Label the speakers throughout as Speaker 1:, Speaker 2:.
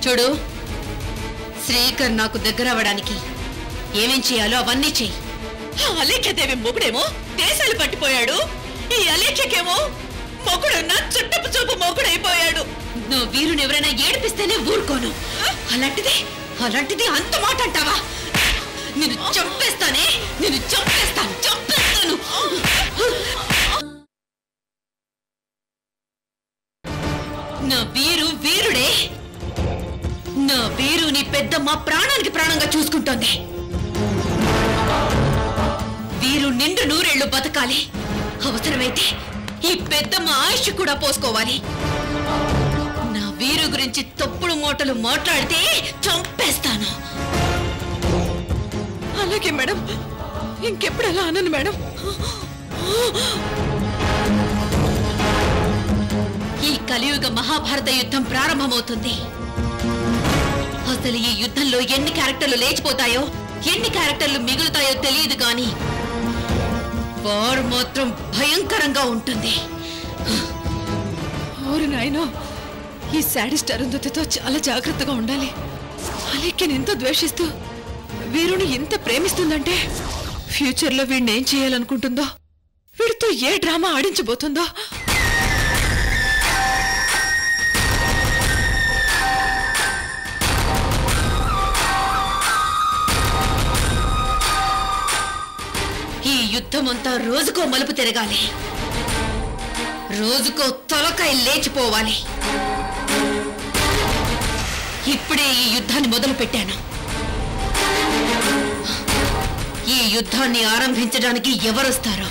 Speaker 1: చూడు, శ్రీకర్ నాకు దగ్గర అవ్వడానికి ఏమేం చేయాలో అవన్నీ చెయ్యి.
Speaker 2: అలేఖ్యదేవి మొగుడేమో దేశాలు పట్టిపోయాడు, ఈ అలేఖ్యకేమో మొగుడున్న చుట్టపు చూపు మొగుడైపోయాడు.
Speaker 1: నా వీరుని ఎవరైనా ఏడిపిస్తేనే ఊరుకోను. అలాంటిది అంత మాట అంటావా? నేను చంపేస్తాను. నా వీరుడే. నా వీరుని పెద్దమ్మ ప్రాణానికి ప్రాణంగా చూసుకుంటోంది. వీరు నిండు నూరేళ్లు బతకాలి. అవసరమైతే ఈ పెద్దమ్మ ఆయుష్ కూడా పోసుకోవాలి. నా వీరు గురించి తప్పుడు మూటలు మాట్లాడితే చంపేస్తాను.
Speaker 2: అలాగే మేడం, ఇంకెప్పుడు అలా అనను మేడం.
Speaker 1: ఈ కలియుగ మహాభారత యుద్ధం ప్రారంభమవుతుంది. అసలు ఈ యుద్ధంలో ఎన్ని క్యారెక్టర్లు లేచిపోతాయో, ఎన్ని క్యారెక్టర్లు మిగులుతాయో తెలియదు కానీ వారు మాత్రం భయంకరంగా ఉంటుంది.
Speaker 2: ఓరి నాయనో, ఈ శాడిస్ట్ అరుంధతితో చాలా జాగ్రత్తగా ఉండాలి. అలేఖ్యని ఎంతో ద్వేషిస్తూ వీరుని ఎంత ప్రేమిస్తుందంటే ఫ్యూచర్ లో వీడిని ఏం చేయాలనుకుంటుందో, వీడితో ఏ డ్రామా ఆడించబోతుందో.
Speaker 1: ఈ యుద్ధం అంతా రోజుకో మలుపు తిరగాలి. రోజుకో తలకాయ లేచిపోవాలి. ఇప్పుడే ఈ యుద్ధాన్ని మొదలు పెట్టాను. ఈ యుద్ధాన్ని ఆరంభించడానికి ఎవరొస్తారో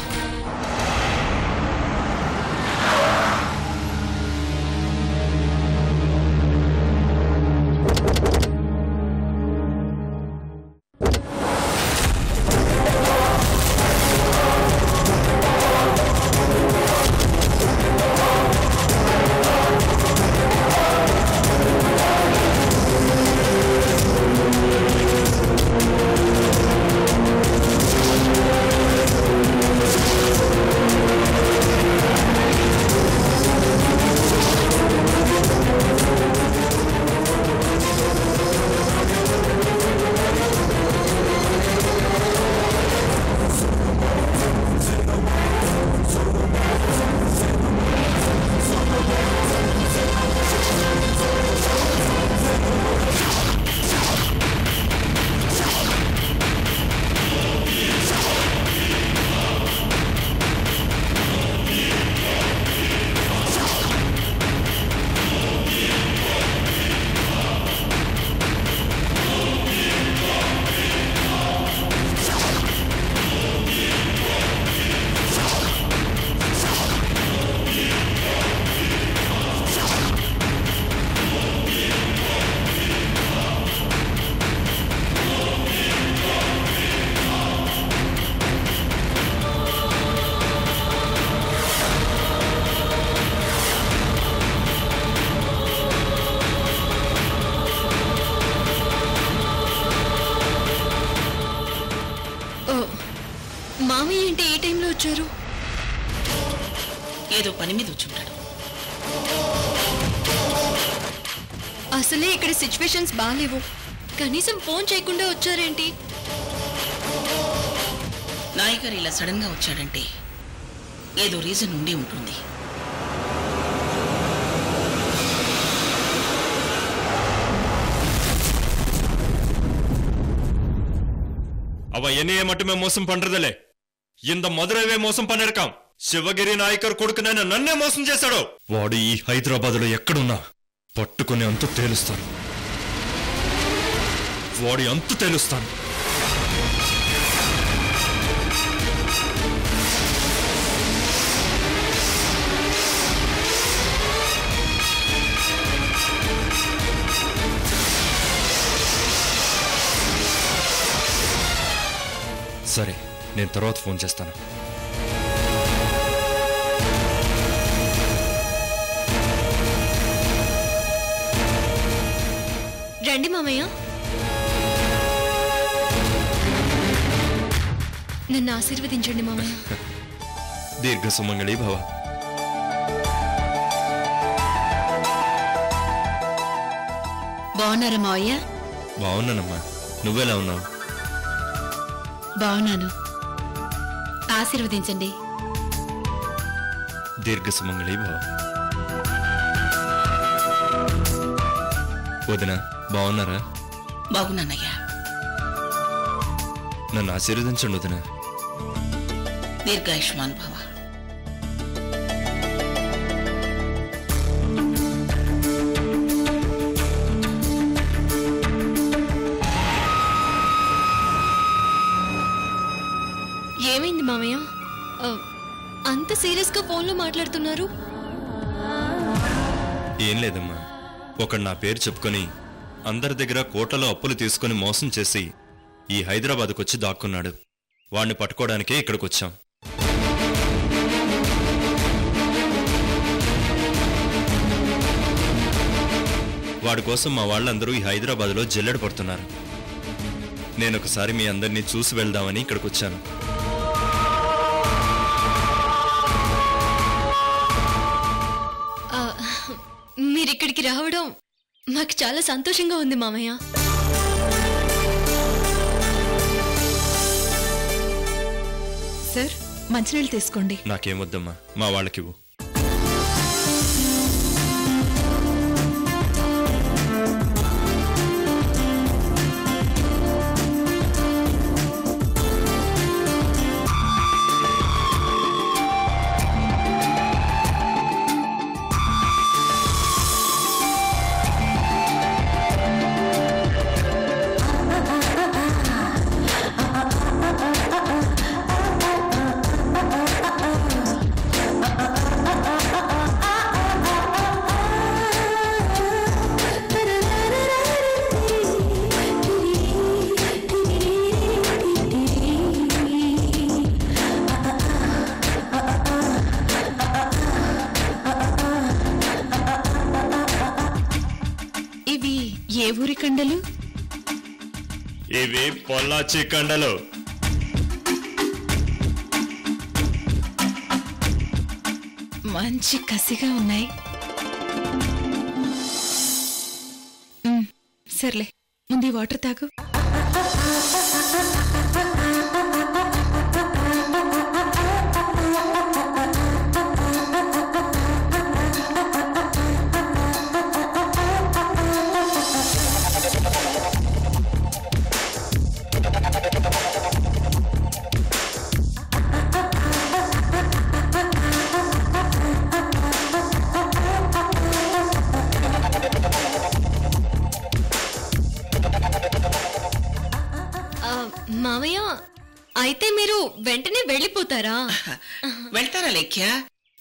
Speaker 1: మామయ్య ఏంటి ఏ టైంలో వచ్చారు?
Speaker 2: ఏదో పని మీద వచ్చుంటాడు.
Speaker 1: అసలే ఇక్కడ సిచ్యువేషన్స్ బాగాలేవు, కనీసం ఫోన్ చేయకుండా వచ్చారేంటి?
Speaker 2: నాయకర్ ఇలా సడన్ గా వచ్చాడంటే ఏదో రీజన్ ఉండి ఉంటుంది.
Speaker 3: அவ என்னையே மட்டுமே மோசம் பண்றதில்லை, இந்த మధురవే మోసం పనిరకం. శివగిరి నాయకర్ కొడుకునైనా నన్నే మోసం చేశాడు. వాడు ఈ హైదరాబాద్ లో ఎక్కడున్నా పట్టుకుని అంతు తేలుస్తాను. వాడి అంతు తేలుస్తాను. సరే, నేను తర్వాత ఫోన్ చేస్తాను.
Speaker 1: రండి మామయ్య, నన్ను ఆశీర్వదించండి మామయ్య.
Speaker 3: దీర్ఘ సుమంగళి భవ.
Speaker 1: బాగున్నారా మావయ్య?
Speaker 3: బాగున్నానమ్మా, నువ్వెలా ఉన్నావు?
Speaker 1: బాగున్నాను. ఆశీర్వదించండి.
Speaker 3: దీర్ఘ సుమంగళి భవ. వదిన బాగున్నారా?
Speaker 4: బాగున్నానయ్యా.
Speaker 3: నన్ను ఆశీర్వదించండి వదిన.
Speaker 4: దీర్ఘాయుష్మాన్ భవ.
Speaker 5: ఏమైంది మామయ్య? అంత సీరియస్గా ఫోన్లో మాట్లాడుతున్నారు?
Speaker 3: ఏం లేదమ్మా, ఒకడు నా పేరు చెప్పుకొని అందరి దగ్గర కోట్లలో అప్పులు తీసుకుని మోసం చేసి ఈ హైదరాబాద్కు వచ్చి దాక్కున్నాడు. వాణ్ణి పట్టుకోవడానికే ఇక్కడికి వచ్చాం. వాడి కోసం మా వాళ్ళందరూ ఈ హైదరాబాద్లో జల్లెడ పడుతున్నారు. నేనొకసారి మీ అందరినీ చూసి వెళ్దామని ఇక్కడికి వచ్చాను.
Speaker 5: మీరిక్కడికి రావడం మాకు చాలా సంతోషంగా ఉంది మామయ్య.
Speaker 2: సార్, మంచినీళ్ళు తీసుకోండి.
Speaker 3: నాకేమొద్దమ్మా, మా వాళ్ళకివ్వు.
Speaker 2: ఏ ఊరి కండలు?
Speaker 3: ఇవి పొల్లాచి కండలు.
Speaker 2: మంచి కసిగా ఉన్నాయి. సర్లే, ముందు వాటర్ తాగు.
Speaker 5: మామయ్య, అయితే మీరు వెంటనే వెళ్ళిపోతారా?
Speaker 4: వెళ్తారా లేఖ్య?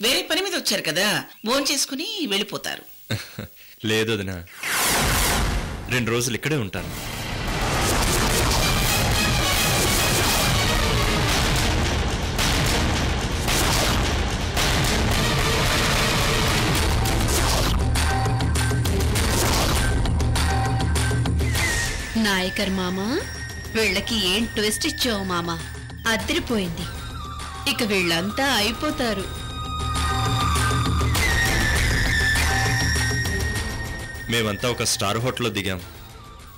Speaker 4: వేరే పని మీద వచ్చారు కదా, భోంచేసుకుని వెళ్ళిపోతారు.
Speaker 3: లేదు వదినా, 2 రోజులు ఇక్కడే ఉంటాను.
Speaker 1: నాయకర్ మామా, వీళ్ళకి ఏం ట్విస్ట్ ఇచ్చావు మామా, అదిరిపోయింది. ఇక వీళ్ళంతా అయిపోతారు.
Speaker 3: మేమంతా ఒక స్టార్ హోటల్లో దిగాం.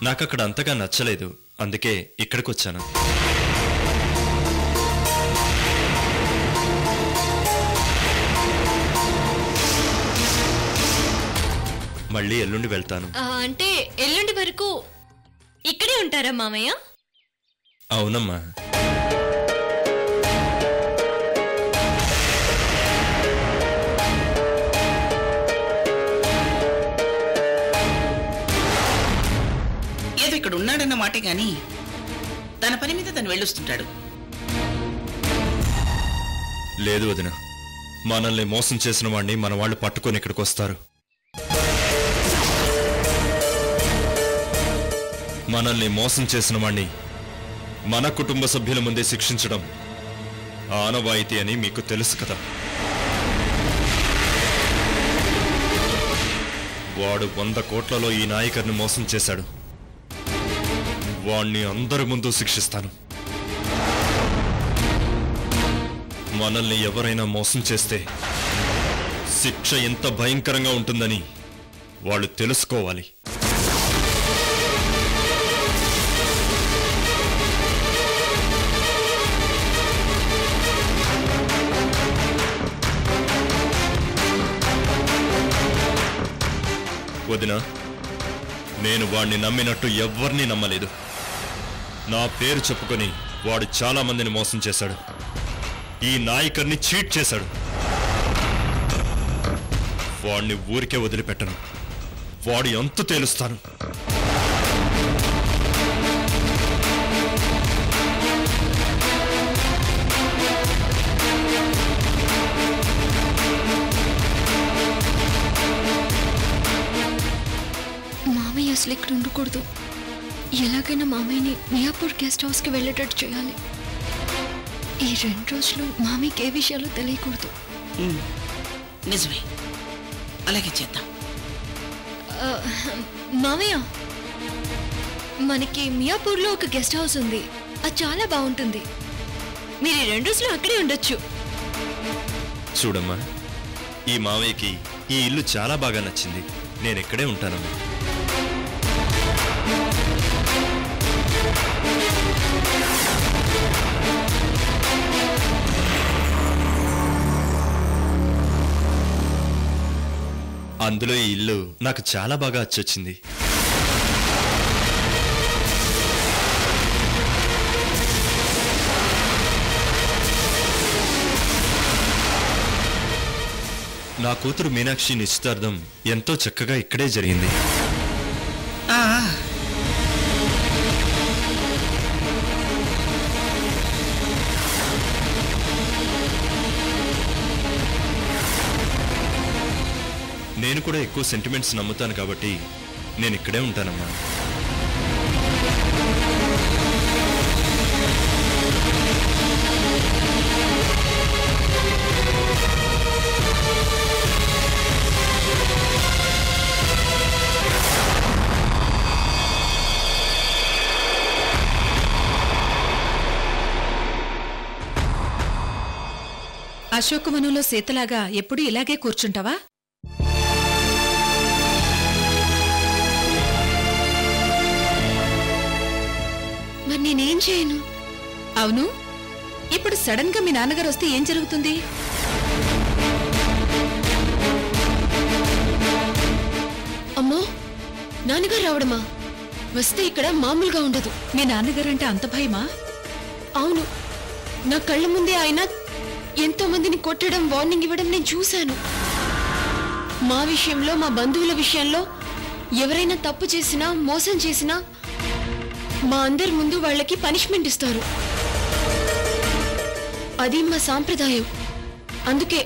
Speaker 3: నాకక్కడ అంతగా నచ్చలేదు, అందుకే ఇక్కడికి వచ్చాను. మళ్ళీ ఎల్లుండి వెళ్తాను.
Speaker 5: అంటే ఎల్లుండి వరకు ఇక్కడే ఉంటారా మామయ్య?
Speaker 3: అవునమ్మా.
Speaker 4: ఏదో ఇక్కడ ఉన్నాడన్న మాటే గాని తన పని మీద తను వెళ్ళొస్తుంటాడు.
Speaker 3: లేదు వదిన, మనల్ని మోసం చేసిన వాడిని మన వాళ్ళు పట్టుకొని ఇక్కడికి వస్తారు. మనల్ని మోసం చేసిన వాణ్ణి మన కుటుంబ సభ్యుల ముందే శిక్షించడం ఆనవాయితీ అని మీకు తెలుసు కదా. వాడు 100 కోట్లలో ఈ నాయకర్ని మోసం చేశాడు. వాణ్ణి అందరి ముందు శిక్షిస్తాను. మనల్ని ఎవరైనా మోసం చేస్తే శిక్ష ఎంత భయంకరంగా ఉంటుందని వాళ్ళు తెలుసుకోవాలి. వదినా, నేను వాణ్ణి నమ్మినట్టు ఎవ్వరినీ నమ్మలేదు. నా పేరు చెప్పుకొని వాడు చాలా మందిని మోసం చేశాడు. ఈ నాయకర్ని చీట్ చేశాడు. వాణ్ణి ఊరికే వదిలిపెట్టను. వాడు ఎంత తేలుస్తాను.
Speaker 5: మామయ్య అసలు ఇక్కడ ఉండకూడదు. ఎలాగైనా మామయ్యని మియాపూర్ గెస్ట్ హౌస్కి వెళ్ళేటట్టు చేయాలి. ఈ 2 రోజులు మామయ్యకి ఏ విషయాలు తెలియకూడదు.
Speaker 4: నిజమే, అలాగే చేద్దాం.
Speaker 5: మామయ్య, మనకి మియాపూర్లో ఒక గెస్ట్ హౌస్ ఉంది. అది చాలా బాగుంటుంది. మీరు ఈ 2 రోజులు అక్కడే ఉండొచ్చు.
Speaker 3: చూడమ్మా, ఈ మావయ్యకి ఈ ఇల్లు చాలా బాగా నచ్చింది. నేను ఇక్కడే ఉంటానమ్మా. అందులో ఈ ఇల్లు నాకు చాలా బాగా అచ్చొచ్చింది. నా కూతురు మీనాక్షి నిశ్చితార్థం ఎంతో చక్కగా ఇక్కడే జరిగింది. నేను కూడా ఎక్కువ సెంటిమెంట్స్ నమ్ముతాను కాబట్టి నేను ఇక్కడే ఉంటానమ్మా.
Speaker 2: అశోకవనంలో సీతలాగా ఎప్పుడూ ఇలాగే కూర్చుంటావా?
Speaker 5: మరి నేనేం చేయను?
Speaker 2: అవును, ఇప్పుడు సడన్ గా మీ నాన్నగారు వస్తే ఏం జరుగుతుంది?
Speaker 5: అమ్మో, నాన్నగారు రావడమా? వస్తే ఇక్కడ మామూలుగా ఉండదు.
Speaker 2: మీ నాన్నగారంటే అంత భయమా?
Speaker 5: అవును, నా కళ్ళ ముందే ఆయన ఎంతో మందిని కొట్టడం, వార్నింగ్ ఇవ్వడం నేను చూశాను. మా విషయంలో, మా బంధువుల విషయంలో ఎవరైనా తప్పు చేసినా, మోసం చేసినా మా అందరి ముందు వాళ్ళకి పనిష్మెంట్ ఇస్తారు. అది మా సాంప్రదాయం. అందుకే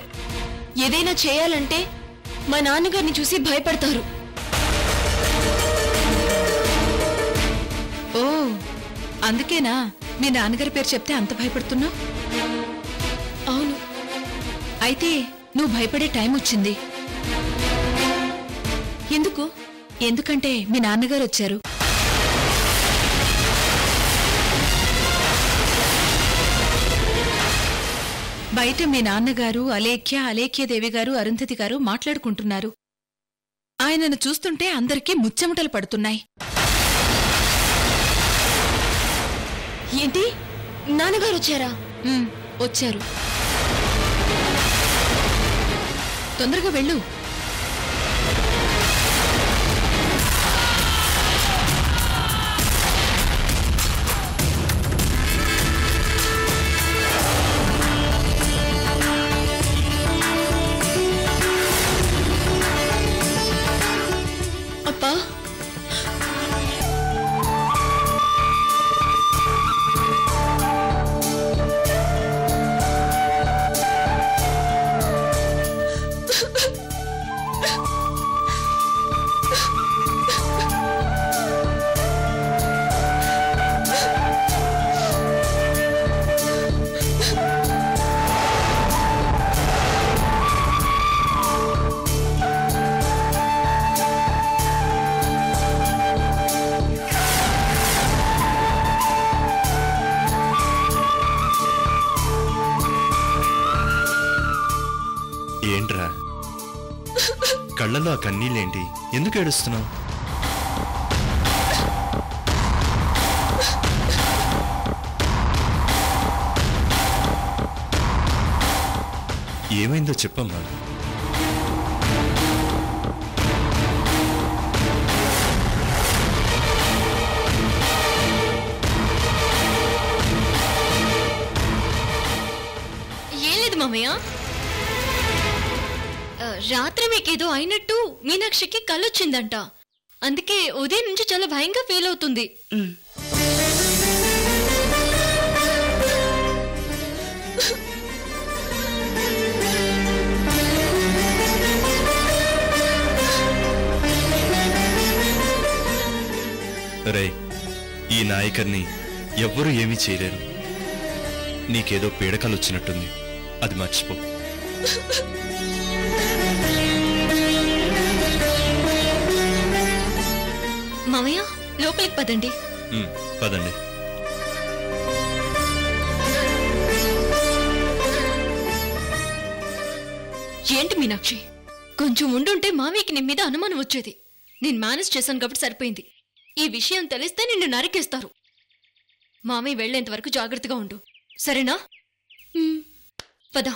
Speaker 5: ఏదైనా చేయాలంటే మా నాన్నగారిని చూసి భయపడతారు.
Speaker 2: ఓ, అందుకేనా మీ నాన్నగారి పేరు చెప్తే అంత భయపడుతున్నావు?
Speaker 5: అవును.
Speaker 2: అయితే నువ్వు భయపడే టైం వచ్చింది.
Speaker 5: ఎందుకు?
Speaker 2: ఎందుకంటే మీ నాన్నగారు వచ్చారు. బయట మీ నాన్నగారు, అలేఖ్యదేవి గారు, అరుంధతి గారు మాట్లాడుకుంటున్నారు. ఆయనను చూస్తుంటే అందరికీ ముచ్చెమటలు పడుతున్నాయి.
Speaker 5: ఏంటి? నాన్నగారు వచ్చారా?
Speaker 2: వచ్చారు. తొందరగా వెళ్ళు.
Speaker 5: అప్పా,
Speaker 3: ఏంట్రా కళ్ళలో ఆ కన్నీళ్ళేంటి? ఎందుకు ఏడుస్తున్నావు? ఏమైందో చెప్పమ్మా.
Speaker 5: రాత్రి మీకేదో అయినట్టు మీనాక్షికి కళ్ళొచ్చిందంట. అందుకే ఉదయం నుంచి చాలా భయంగా ఫీల్ అవుతుంది.
Speaker 3: రే, ఈ నాయకర్ని ఎవ్వరూ ఏమీ చేయలేరు. నీకేదో పీడకలు వచ్చినట్టుంది, అది మర్చిపో.
Speaker 5: మామయ్య, లోపలికి పదండి.
Speaker 3: పదండి.
Speaker 5: ఏంటి మీనాక్షి, కొంచెం ఉండుంటే మామయ్యకి నీ మీద అనుమానం వచ్చేది. నేను మేనేజ్ చేశాను కాబట్టి సరిపోయింది. ఈ విషయం తెలిస్తే నిన్ను నరికేస్తారు. మామయ్య వెళ్లేంత వరకు జాగ్రత్తగా ఉండు, సరేనా? పద.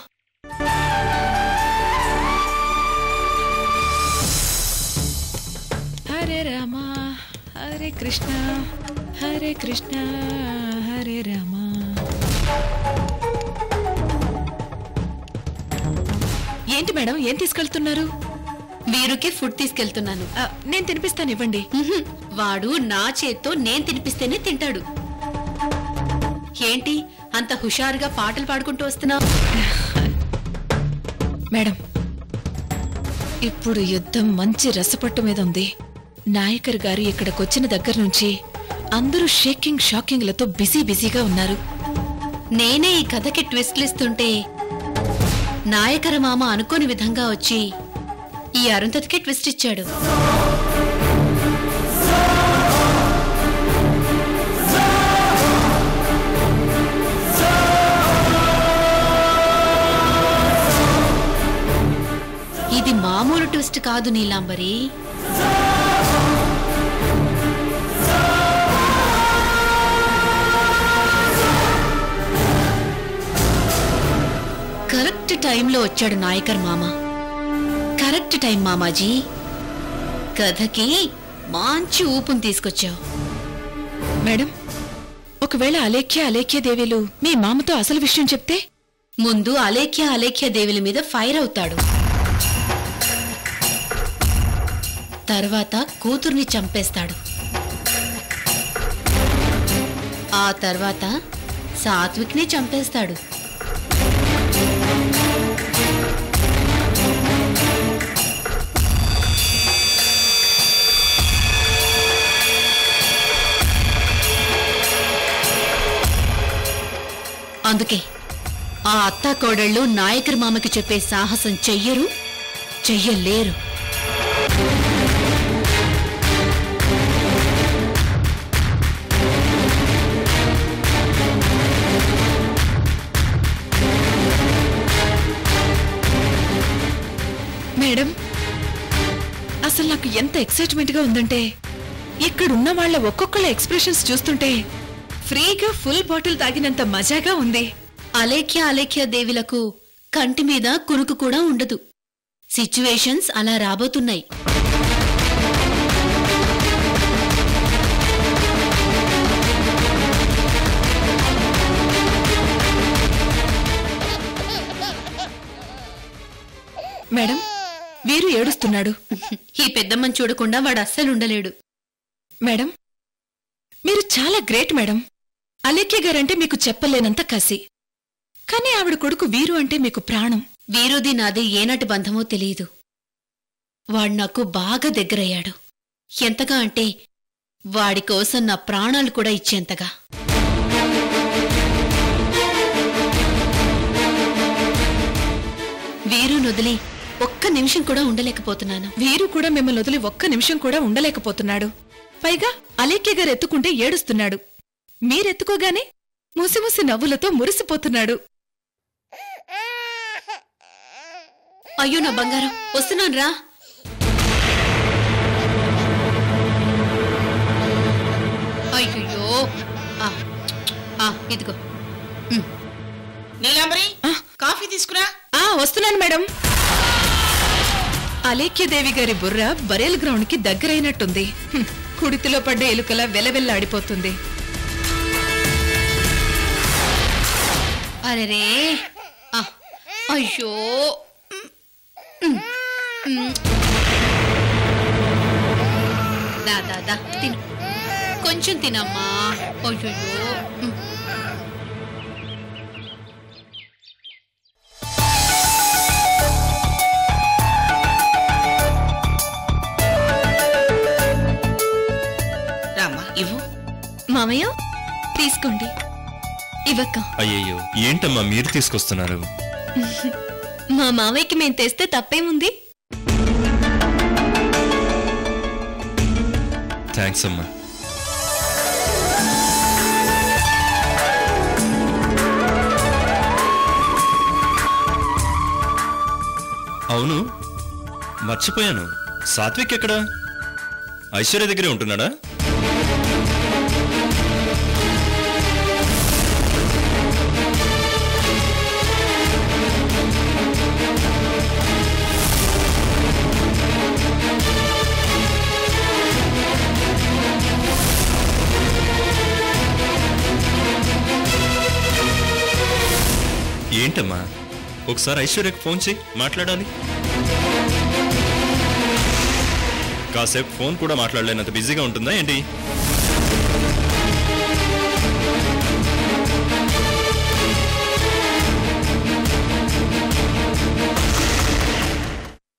Speaker 2: హరే రామ హరే కృష్ణ హరే కృష్ణ హరే రామ. ఏంటి మేడం, ఏం తీసుకెళ్తున్నారు?
Speaker 1: వీరుకి ఫుడ్ తీసుకెళ్తున్నాను.
Speaker 2: నేను తినిపిస్తాను, ఇవ్వండి.
Speaker 1: వాడు నా చేత్తో నేను తినిపిస్తేనే తింటాడు. ఏంటి అంత హుషారుగా పాటలు పాడుకుంటూ వస్తున్నావు?
Speaker 2: మేడం, ఇప్పుడు యుద్ధం మంచి రసపట్టు మీద ఉంది. నాయకర్ గారు ఇక్కడికొచ్చిన దగ్గర నుంచి అందరూ షాకింగ్లతో బిజీగా ఉన్నారు.
Speaker 1: నేనే ఈ కథకి ట్విస్ట్లు ఇస్తుంటే నాయకర మామ అనుకోని విధంగా వచ్చి ఈ అరుంధతికి ట్విస్ట్ ఇచ్చాడు. ఇది మామూలు ట్విస్ట్ కాదు నీలాంబరి. కరెక్ట్ టైంలో వచ్చాడు నాయకర్ మామ. కరెక్ట్ టైం మామాజీ. కథకి మంచి ఊపును తీసుకొచ్చావు.
Speaker 2: మేడం, ఒకవేళ అలేఖ్య దేవిలు మీ మామతో అసలు విషయం చెప్తే?
Speaker 1: ముందు అలేఖ్య దేవిల మీద ఫైర్ అవుతాడు. తర్వాత కూతుర్ని చంపేస్తాడు. ఆ తర్వాత సాత్విక్ని చంపేస్తాడు. అందుకే ఆ అత్తా కోడళ్ళు నాయకర్ మామకి చెప్పే సాహసం చెయ్యలేరు.
Speaker 2: మేడం, అసలు నాకు ఎంత ఎక్సైట్మెంట్ గా ఉందంటే, ఇక్కడున్న వాళ్ళ ఒక్కొక్కళ్ళ ఎక్స్ప్రెషన్స్ చూస్తుంటే ఫ్రీగా ఫుల్ బాటిల్ తాగినంత మజాగా ఉంది.
Speaker 1: అలేఖ్య దేవిలకు కంటి మీద కునుకు కూడా ఉండదు. సిచ్యువేషన్స్ అలా రాబోతున్నాయి.
Speaker 2: మేడం, వీరు ఏడుస్తున్నాడు.
Speaker 1: ఈ పెద్దమ్మని చూడకుండా వాడు అస్సలుండలేడు.
Speaker 2: మేడం, మీరు చాలా గ్రేట్ మేడం. అలేఖ్య గారంటే మీకు చెప్పలేనంత కసి, కానీ ఆవిడ కొడుకు వీరు అంటే మీకు ప్రాణం.
Speaker 1: వీరుది నాది ఏనాటి బంధమో తెలియదు. వాడు నాకు బాగా దగ్గరయ్యాడు. ఎంతగా అంటే వాడి కోసం నా ప్రాణాలు కూడా ఇచ్చేంతగా. వీరు నొదిలి ఒక్క నిమిషం కూడా ఉండలేకపోతున్నాను.
Speaker 2: వీరు కూడా మిమ్మల్ని వదిలి ఒక్క నిమిషం కూడా ఉండలేకపోతున్నాడు. పైగా అలేఖ్య గారు ఎత్తుకుంటే ఏడుస్తున్నాడు. మీరెత్తుకోగానే ముసిముసి నవ్వులతో మురిసిపోతున్నాడు.
Speaker 1: అయ్యో నా బంగారం, వస్తున్నాను రా. అయ్యో ఇదిగో.
Speaker 4: నీలాంబరి, కాఫీ తీసుకురా.
Speaker 2: వస్తున్నాను మేడం. అలేఖ్యదేవి గారి బుర్ర బరేల్ గ్రౌండ్ కి దగ్గరైనట్టుంది. కుడితిలో పడ్డ ఎలుకల వెలవెల్లాడిపోతుంది.
Speaker 1: అరే అయ్యో దా తిను, కొంచెం తినమ్మా. అయ్యో
Speaker 4: రామ్మా ఇవ్వు.
Speaker 5: మామయ్య తీసుకోండి. ఇవ్వక్క.
Speaker 3: అయ్యయ్యో ఏంటమ్మా మీరు తీసుకొస్తున్నారు?
Speaker 5: మా మామయ్యకి మేము తెస్తే తప్పేముంది?
Speaker 3: థ్యాంక్స్ అమ్మా. అవును మర్చిపోయాను, సాత్విక్ ఎక్కడా? ఐశ్వర్య దగ్గరే ఉంటున్నాడా? ఏంటమ్మా ఒకసారి ఐశ్వర్యకు ఫోన్ చేయి, మాట్లాడాలి. కాసేపు ఫోన్ కూడా మాట్లాడలేనంత బిజీగా ఉంటుందా ఏంటి?